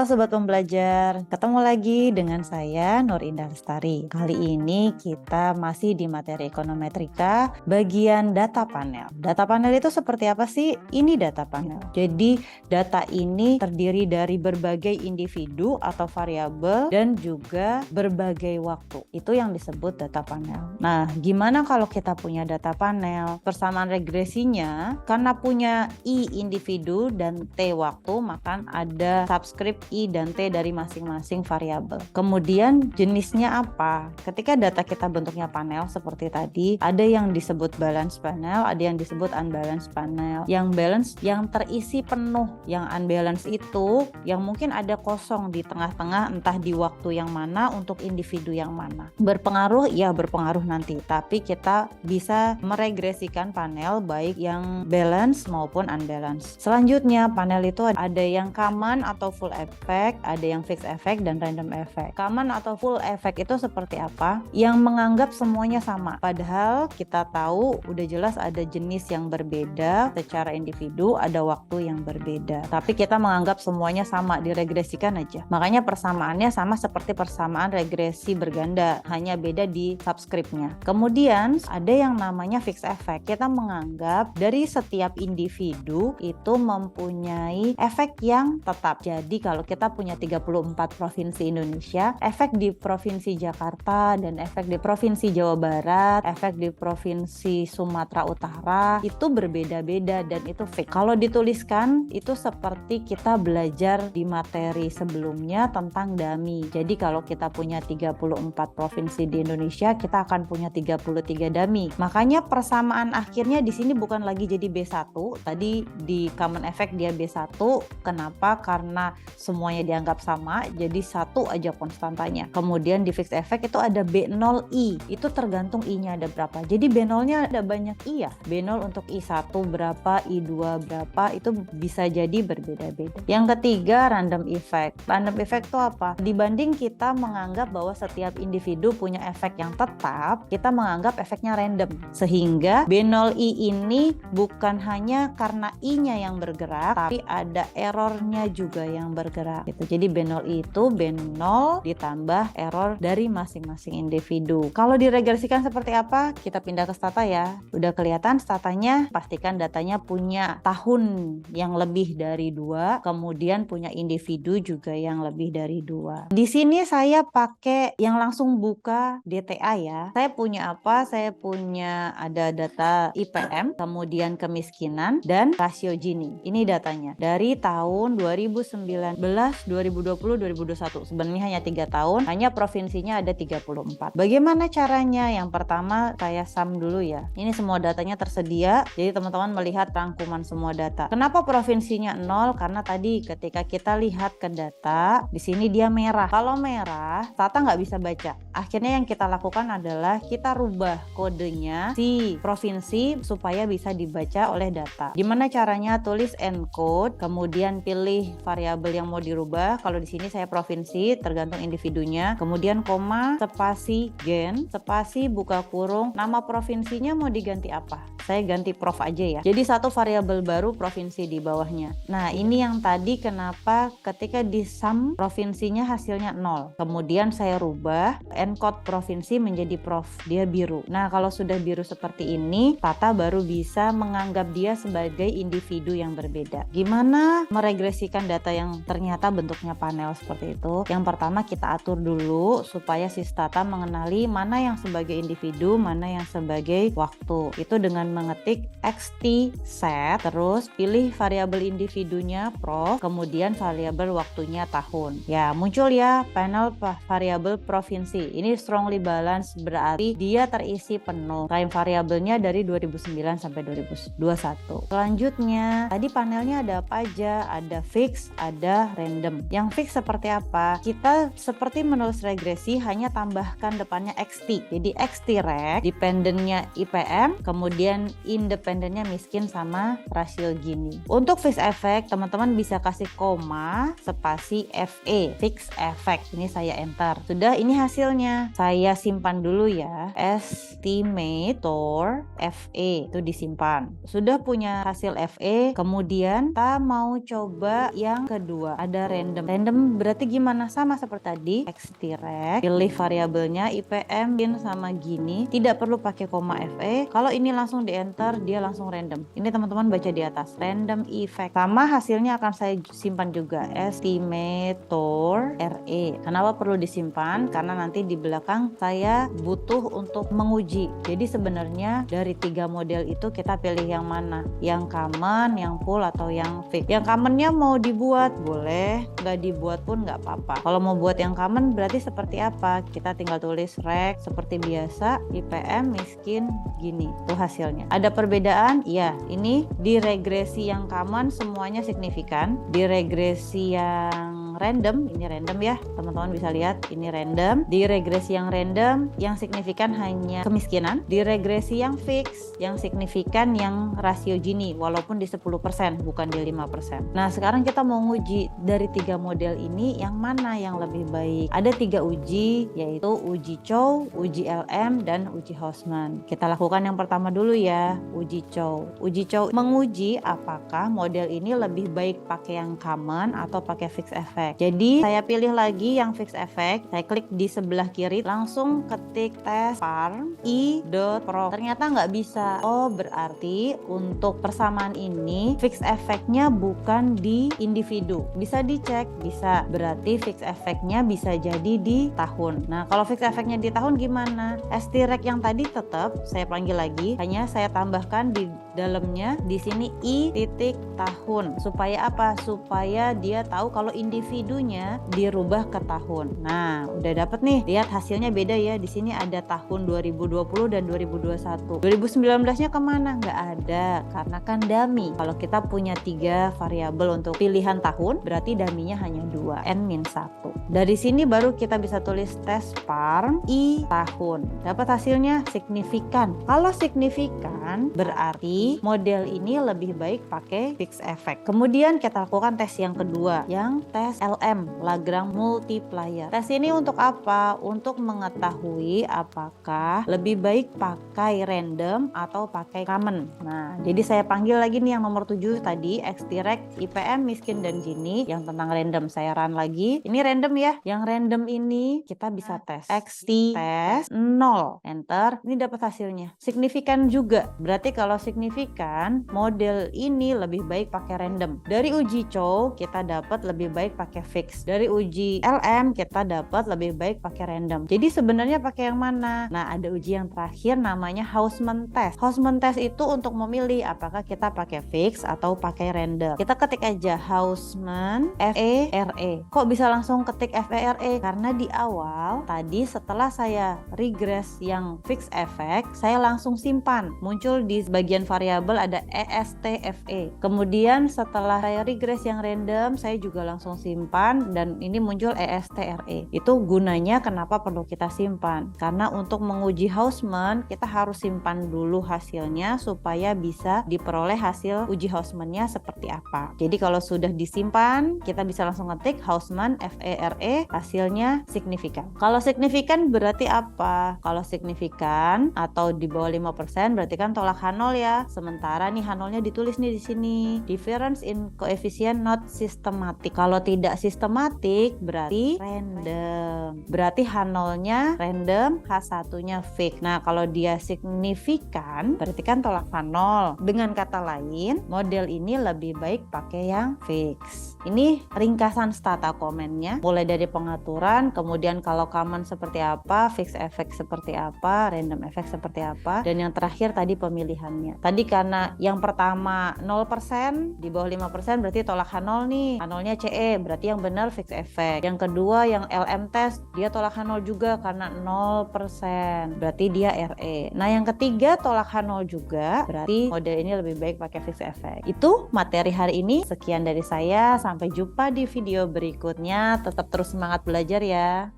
Sobat Pembelajar, ketemu lagi dengan saya Nur Indah Lestari. Kali ini kita masih di materi ekonometrika bagian data panel. Data panel itu seperti apa sih? Ini data panel. Jadi data ini terdiri dari berbagai individu atau variabel dan juga berbagai waktu. Itu yang disebut data panel. Nah, gimana kalau kita punya data panel? Persamaan regresinya, karena punya I individu dan T waktu, maka ada subscript I dan T dari masing-masing variabel. Kemudian jenisnya apa? Ketika data kita bentuknya panel seperti tadi, ada yang disebut balance panel, ada yang disebut unbalanced panel. Yang balance yang terisi penuh, yang unbalance itu yang mungkin ada kosong di tengah-tengah, entah di waktu yang mana untuk individu yang mana. Berpengaruh? Ya berpengaruh nanti, tapi kita bisa meregresikan panel baik yang balance maupun unbalance. Selanjutnya panel itu ada yang common atau full effect, ada yang fixed effect dan random effect. Common atau full effect itu seperti apa? Yang menganggap semuanya sama, padahal kita tahu udah jelas ada jenis yang berbeda secara individu, ada waktu yang berbeda, tapi kita menganggap semuanya sama, diregresikan aja. Makanya persamaannya sama seperti persamaan regresi berganda, hanya beda di subscriptnya. Kemudian ada yang namanya fixed effect. Kita menganggap dari setiap individu itu mempunyai efek yang tetap. Jadi kalau kita punya 34 provinsi Indonesia, efek di provinsi Jakarta dan efek di provinsi Jawa Barat, efek di provinsi Sumatera Utara itu berbeda-beda dan itu fix. Kalau dituliskan itu seperti kita belajar di materi sebelumnya tentang dummy. Jadi kalau kita punya 34 provinsi di Indonesia, kita akan punya 33 dummy. Makanya persamaan akhirnya di sini bukan lagi jadi B1. Tadi di common effect dia B1. Kenapa? Karena semuanya dianggap sama, jadi satu aja konstantanya. Kemudian di fixed effect itu ada B0I. Itu tergantung I-nya ada berapa. Jadi B0-nya ada banyak I ya. B0 untuk I1 berapa, I2 berapa, itu bisa jadi berbeda-beda. Yang ketiga, random effect. Random effect itu apa? Dibanding kita menganggap bahwa setiap individu punya efek yang tetap, kita menganggap efeknya random. Sehingga B0I ini bukan hanya karena I-nya yang bergerak, tapi ada errornya juga yang bergerak. Gitu. Jadi B0I itu B0 ditambah error dari masing-masing individu. Kalau diregresikan seperti apa? Kita pindah ke stata ya. Udah kelihatan statanya, pastikan datanya punya tahun yang lebih dari 2, kemudian punya individu juga yang lebih dari 2. Di sini saya pakai yang langsung buka DTA ya. Saya punya apa? Saya punya ada data IPM, kemudian kemiskinan dan rasio Gini. Ini datanya dari tahun 2019, 2020, 2021. Sebenarnya hanya 3 tahun, hanya provinsinya ada 34. Bagaimana caranya? Yang pertama saya sum dulu ya. Ini semua datanya tersedia, jadi teman-teman melihat rangkuman semua data. Kenapa provinsinya 0? Karena tadi ketika kita lihat ke data, di sini dia merah. Kalau merah, Tata nggak bisa baca. Akhirnya yang kita lakukan adalah kita rubah kodenya si provinsi supaya bisa dibaca oleh data. Gimana caranya? Tulis encode, kemudian pilih variabel yang mau dirubah. Kalau di sini saya provinsi, tergantung individunya. Kemudian koma, spasi gen, spasi buka kurung. Nama provinsinya mau diganti apa? Saya ganti prof aja ya. Jadi satu variabel baru provinsi di bawahnya. Nah, ini yang tadi kenapa ketika di sum provinsinya hasilnya 0. Kemudian saya rubah encode provinsi menjadi prof, dia biru. Nah, kalau sudah biru seperti ini, Tata baru bisa menganggap dia sebagai individu yang berbeda. Gimana meregresikan data yang ternyata bentuknya panel seperti itu? Yang pertama kita atur dulu supaya si Tata mengenali mana yang sebagai individu, mana yang sebagai waktu. Itu dengan mengetik xt set, terus pilih variabel individunya prof, kemudian variabel waktunya tahun. Ya, muncul ya panel variabel provinsi. Ini strongly balance, berarti dia terisi penuh. Time variabelnya dari 2009 sampai 2021. Selanjutnya, tadi panelnya ada apa aja? Ada fix, ada random. Yang fix seperti apa? Kita seperti menulis regresi, hanya tambahkan depannya xt. Jadi xt reg, dependennya IPM, kemudian independennya miskin sama rasio Gini. Untuk fixed effect, teman-teman bisa kasih koma, spasi FE, fixed effect. Ini saya enter. Sudah, ini hasilnya. Saya simpan dulu ya. Estimator FE itu disimpan. Sudah punya hasil FE, kemudian kita mau coba yang kedua. Ada ada random. Random berarti gimana? Sama seperti tadi, extract, pilih variabelnya IPM bin sama gini, tidak perlu pakai koma FE. Kalau ini langsung di enter, dia langsung random. Ini teman-teman baca di atas, random effect. Sama hasilnya akan saya simpan juga, estimator RE. Kenapa perlu disimpan? Karena nanti di belakang saya butuh untuk menguji. Jadi sebenarnya dari 3 model itu kita pilih yang mana? Yang common, yang full, atau yang fix. Yang commonnya mau dibuat boleh, nggak dibuat pun nggak apa-apa. Kalau mau buat yang common berarti seperti apa? Kita tinggal tulis reg seperti biasa, IPM miskin gini. Itu hasilnya. Ada perbedaan? Iya, ini di regresi yang common semuanya signifikan. Di regresi yang random, ini random ya, teman-teman bisa lihat ini random. Di regresi yang random yang signifikan hanya kemiskinan. Di regresi yang fix yang signifikan yang rasio Gini walaupun di 10% bukan di 5%. Nah sekarang kita mau nguji dari 3 model ini yang mana yang lebih baik. Ada 3 uji, yaitu uji Chow, uji LM, dan uji Hausman. Kita lakukan yang pertama dulu ya, uji Chow. Uji Chow menguji apakah model ini lebih baik pakai yang common atau pakai fixed effect. Jadi saya pilih lagi yang fixed effect, saya klik di sebelah kiri, langsung ketik tes farm i.pro. Ternyata nggak bisa. Oh berarti untuk persamaan ini fixed effect-nya bukan di individu. Bisa dicek, bisa. Berarti fixed effect-nya bisa jadi di tahun. Nah, kalau fixed effect-nya di tahun gimana? STREC yang tadi tetap saya panggil lagi, hanya saya tambahkan di dalamnya di sini i titik tahun. Supaya apa? Supaya dia tahu kalau individunya dirubah ke tahun. Nah, udah dapet nih. Lihat hasilnya beda ya. Di sini ada tahun 2020 dan 2021. 2019-nya kemana? Nggak ada, karena kan dummy. Kalau kita punya 3 variabel untuk pilihan tahun, berarti dummy-nya hanya 2, n-1. Dari sini baru kita bisa tulis tes farm i tahun. Dapat hasilnya signifikan. Kalau signifikan, berarti model ini lebih baik pakai fixed effect. Kemudian kita lakukan tes yang kedua, yang tes LM, Lagrange multiplier. Tes ini untuk apa? Untuk mengetahui apakah lebih baik pakai random atau pakai common. Nah, jadi saya panggil lagi nih yang nomor 7 tadi, extract, IPM, miskin, dan Gini, yang tentang random. Saya run lagi. Ini random ya. Yang random ini kita bisa tes. XT tes 0. Enter. Ini dapat hasilnya. Signifikan juga. Berarti kalau signifikan, model ini lebih baik pakai random. Dari uji Chow, kita dapat lebih baik pakai fix. Dari uji LM, kita dapat lebih baik pakai random. Jadi sebenarnya pakai yang mana? Nah, ada uji yang terakhir namanya Hausman test. Hausman test itu untuk memilih apakah kita pakai fix atau pakai random. Kita ketik aja Hausman FERE. Kok bisa langsung ketik FERE? Karena di awal tadi setelah saya regress yang fix effect, saya langsung simpan. Muncul di bagian variabel ada ESTFE. Kemudian setelah saya regress yang random, saya juga langsung simpan dan ini muncul ESTRE. Itu gunanya kenapa perlu kita simpan. Karena untuk menguji Hausman, kita harus simpan dulu hasilnya supaya bisa diperoleh hasil uji Hausman-nya seperti apa. Jadi kalau sudah disimpan, kita bisa langsung ngetik Hausman FERE, hasilnya signifikan. Kalau signifikan berarti apa? Kalau signifikan atau di bawah 5% berarti kan tolak H0 ya. Sementara nih H0-nya ditulis nih di sini. Difference in coefficient not systematic. Kalau tidak sistematik berarti random. Berarti H0-nya random, H1-nya fix. Nah, kalau dia signifikan berarti kan tolak H0. Dengan kata lain, model ini lebih baik pakai yang fix. Ini ringkasan stata komennya, mulai dari pengaturan, kemudian kalau common seperti apa, fixed effect seperti apa, random effect seperti apa, dan yang terakhir tadi pemilihannya. Tadi karena yang pertama 0%, di bawah 5% berarti tolak H0 nih, H0-nya CE, berarti yang benar fixed effect. Yang kedua yang LM test, dia tolak H0 juga karena 0%, berarti dia RE. Nah yang ketiga tolak H0 juga, berarti model ini lebih baik pakai fixed effect. Itu materi hari ini, sekian dari saya, sampai jumpa di video berikutnya. Tetap terus semangat belajar ya.